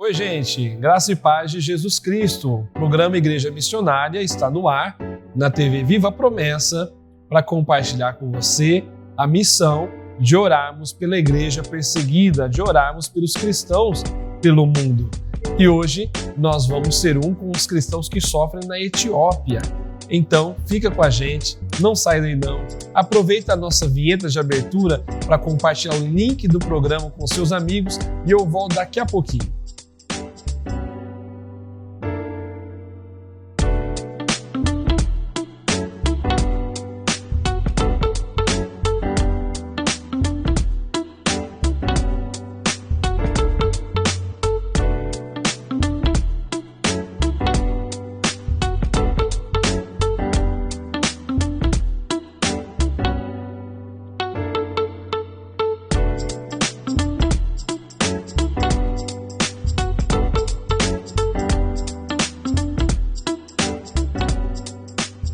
Oi, gente, graça e paz de Jesus Cristo. O programa Igreja Missionária está no ar, na TV Viva a Promessa, para compartilhar com você a missão de orarmos pela igreja perseguida, de orarmos pelos cristãos pelo mundo. E hoje nós vamos ser com os cristãos que sofrem na Etiópia. Então, fica com a gente, não sai daí não. Aproveita a nossa vinheta de abertura para compartilhar o link do programa com seus amigos e eu volto daqui a pouquinho.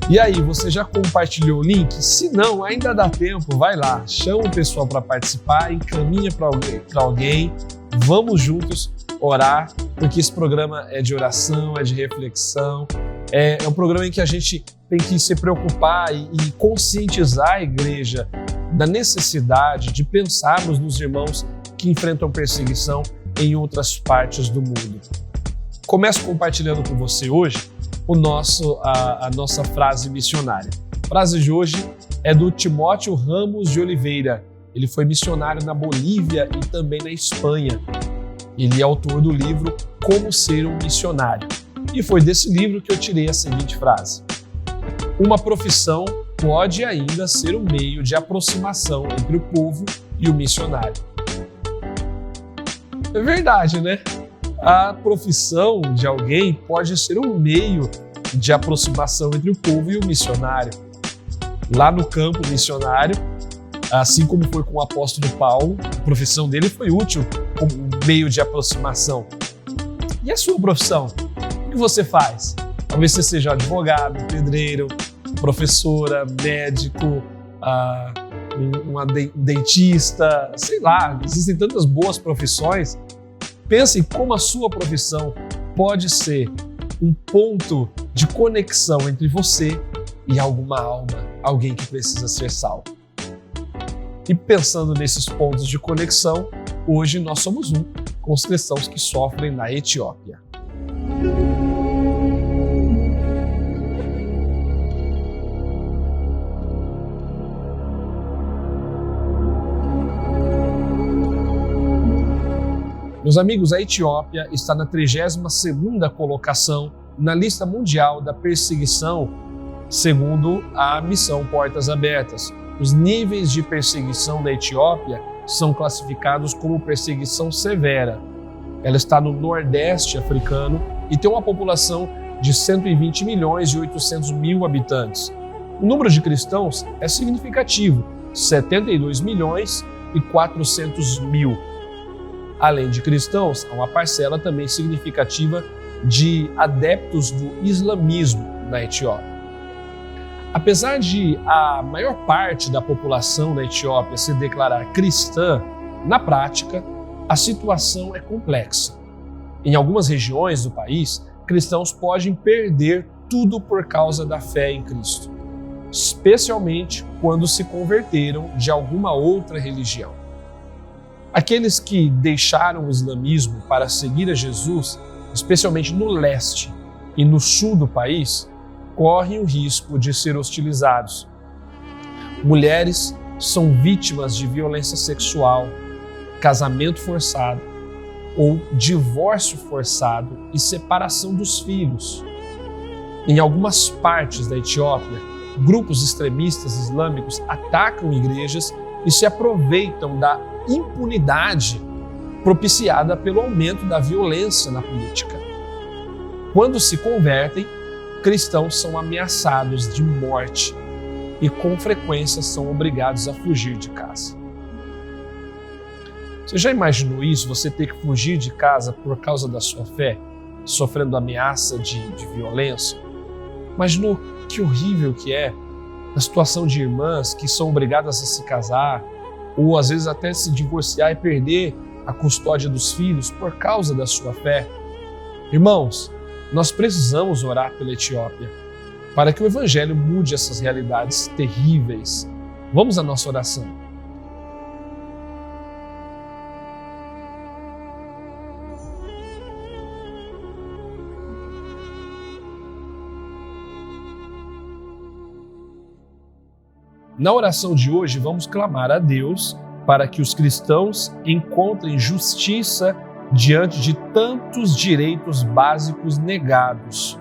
E aí, você já compartilhou o link? Se não, ainda dá tempo, vai lá, chama o pessoal para participar, encaminha para alguém, vamos juntos orar, porque esse programa é de oração, é de reflexão, é um programa em que a gente tem que se preocupar e conscientizar a igreja da necessidade de pensarmos nos irmãos que enfrentam perseguição em outras partes do mundo. Começo compartilhando com você hoje a nossa frase missionária. A frase de hoje é do Timóteo Ramos de Oliveira. Ele foi missionário na Bolívia e também na Espanha. Ele é autor do livro Como Ser um Missionário. E foi desse livro que eu tirei a seguinte frase: uma profissão pode ainda ser um meio de aproximação entre o povo e o missionário. É verdade, né? A profissão de alguém pode ser um meio de aproximação entre o povo e o missionário. Lá no campo missionário, assim como foi com o apóstolo Paulo, a profissão dele foi útil como meio de aproximação. E a sua profissão? O que você faz? Talvez você seja advogado, pedreiro, professora, médico, uma dentista, sei lá, existem tantas boas profissões. Pense como a sua profissão pode ser um ponto de conexão entre você e alguma alma, alguém que precisa ser salvo. E pensando nesses pontos de conexão, hoje nós somos com os cristãos que sofrem na Etiópia. Meus amigos, a Etiópia está na 32ª colocação na lista mundial da perseguição, segundo a missão Portas Abertas. Os níveis de perseguição da Etiópia são classificados como perseguição severa. Ela está no nordeste africano e tem uma população de 120 milhões e 800 mil habitantes. O número de cristãos é significativo, 72 milhões e 400 mil. Além de cristãos, há uma parcela também significativa de adeptos do islamismo na Etiópia. Apesar de a maior parte da população da Etiópia se declarar cristã, na prática, a situação é complexa. Em algumas regiões do país, cristãos podem perder tudo por causa da fé em Cristo, especialmente quando se converteram de alguma outra religião. Aqueles que deixaram o islamismo para seguir a Jesus, especialmente no leste e no sul do país, correm o risco de ser hostilizados. Mulheres são vítimas de violência sexual, casamento forçado ou divórcio forçado e separação dos filhos. Em algumas partes da Etiópia, grupos extremistas islâmicos atacam igrejas e se aproveitam da impunidade propiciada pelo aumento da violência na política. Quando se convertem, cristãos são ameaçados de morte e com frequência são obrigados a fugir de casa. Você já imaginou isso? Você ter que fugir de casa por causa da sua fé, sofrendo ameaça de violência? Imaginou que horrível que é a situação de irmãs que são obrigadas a se casar ou às vezes até se divorciar e perder a custódia dos filhos por causa da sua fé. Irmãos, nós precisamos orar pela Etiópia para que o Evangelho mude essas realidades terríveis. Vamos à nossa oração. Na oração de hoje, vamos clamar a Deus para que os cristãos encontrem justiça diante de tantos direitos básicos negados.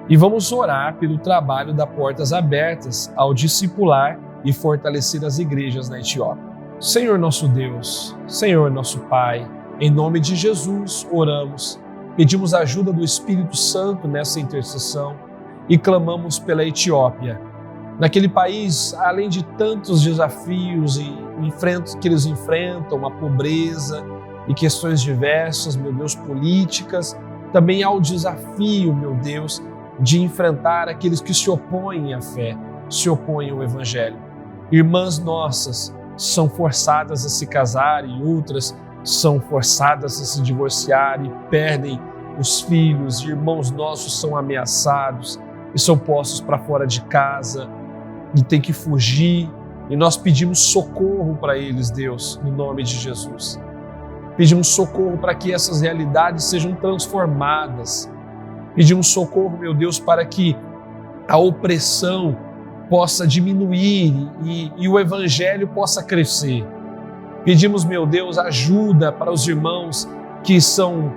E vamos orar pelo trabalho da Portas Abertas ao discipular e fortalecer as igrejas na Etiópia. Senhor nosso Deus, Senhor nosso Pai, em nome de Jesus oramos, pedimos a ajuda do Espírito Santo nessa intercessão e clamamos pela Etiópia. Naquele país, além de tantos desafios que eles enfrentam, a pobreza e questões diversas, meu Deus, políticas, também há o desafio, meu Deus, de enfrentar aqueles que se opõem à fé, se opõem ao Evangelho. Irmãs nossas são forçadas a se casar e outras são forçadas a se divorciar e perdem os filhos. Irmãos nossos são ameaçados e são postos para fora de casa e tem que fugir, e nós pedimos socorro para eles, Deus, no nome de Jesus. Pedimos socorro para que essas realidades sejam transformadas. Pedimos socorro, meu Deus, para que a opressão possa diminuir e o Evangelho possa crescer. Pedimos, meu Deus, ajuda para os irmãos que são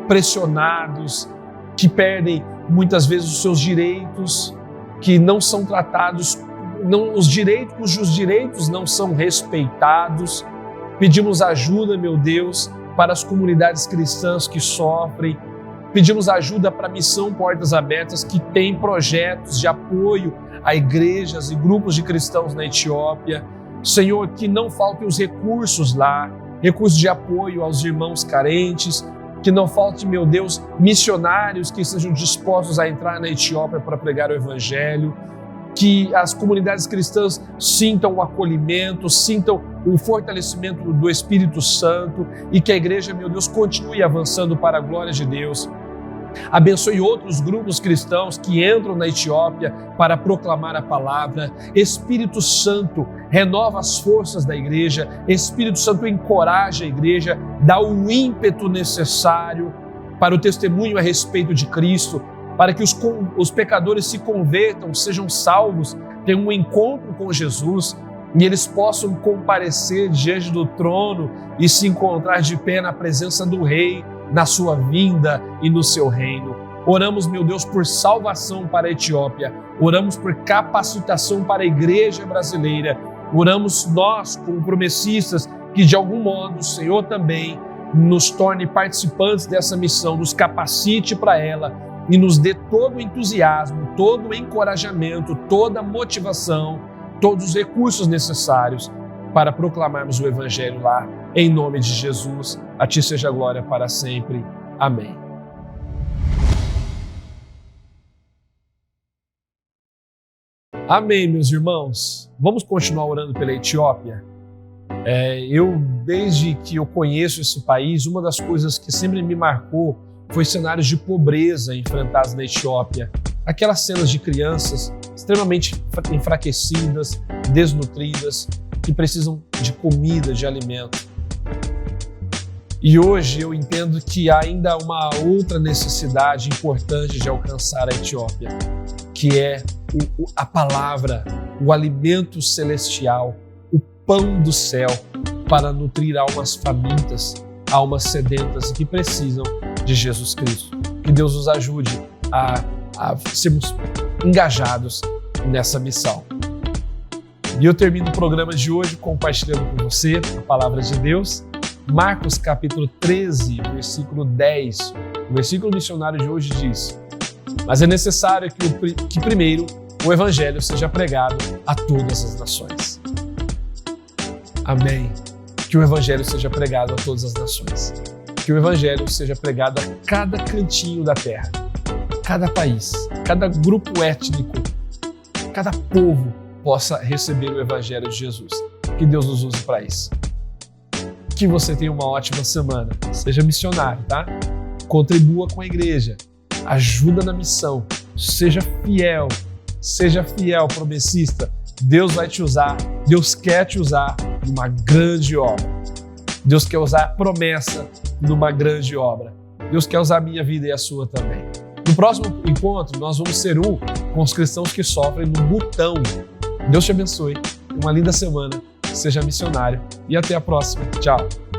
pressionados, que perdem muitas vezes os seus direitos, que não são tratados, cujos direitos não são respeitados. Pedimos ajuda, meu Deus, para as comunidades cristãs que sofrem. Pedimos ajuda para a Missão Portas Abertas, que tem projetos de apoio a igrejas e grupos de cristãos na Etiópia. Senhor, que não faltem os recursos lá, recursos de apoio aos irmãos carentes, que não falte, meu Deus, missionários que estejam dispostos a entrar na Etiópia para pregar o Evangelho, que as comunidades cristãs sintam o acolhimento, sintam o fortalecimento do Espírito Santo e que a igreja, meu Deus, continue avançando para a glória de Deus. Abençoe outros grupos cristãos que entram na Etiópia para proclamar a palavra. Espírito Santo, renova as forças da igreja. Espírito Santo, encoraja a igreja, dá o ímpeto necessário para o testemunho a respeito de Cristo, para que os pecadores se convertam, sejam salvos, tenham um encontro com Jesus e eles possam comparecer diante do trono e se encontrar de pé na presença do Rei, na sua vinda e no seu reino. Oramos, meu Deus, por salvação para a Etiópia. Oramos por capacitação para a igreja brasileira. Oramos nós, como promessistas, que de algum modo o Senhor também nos torne participantes dessa missão, nos capacite para ela e nos dê todo o entusiasmo, todo o encorajamento, toda a motivação, todos os recursos necessários para proclamarmos o Evangelho lá. Em nome de Jesus, a Ti seja a glória para sempre. Amém. Amém, meus irmãos. Vamos continuar orando pela Etiópia? Desde que eu conheço esse país, uma das coisas que sempre me marcou foi cenários de pobreza enfrentados na Etiópia. Aquelas cenas de crianças extremamente enfraquecidas, desnutridas, que precisam de comida, de alimento. E hoje eu entendo que há ainda uma outra necessidade importante de alcançar a Etiópia, que é a palavra, o alimento celestial, o pão do céu, para nutrir almas famintas, almas sedentas que precisam de Jesus Cristo. Que Deus nos ajude a sermos engajados nessa missão. E eu termino o programa de hoje compartilhando com você a palavra de Deus. Marcos capítulo 13, versículo 10. O versículo missionário de hoje diz: mas é necessário que primeiro o Evangelho seja pregado a todas as nações. Amém. Que o Evangelho seja pregado a todas as nações. Que o Evangelho seja pregado a cada cantinho da terra, cada país, cada grupo étnico, cada povo possa receber o Evangelho de Jesus. Que Deus nos use para isso. Que você tenha uma ótima semana. Seja missionário, tá? Contribua com a igreja. Ajuda na missão. Seja fiel, promessista. Deus vai te usar, Deus quer te usar numa grande obra. Deus quer usar a promessa numa grande obra. Deus quer usar a minha vida e a sua também. No próximo encontro, nós vamos ser com os cristãos que sofrem no Butão. Deus te abençoe. Uma linda semana. Seja missionário. E até a próxima. Tchau.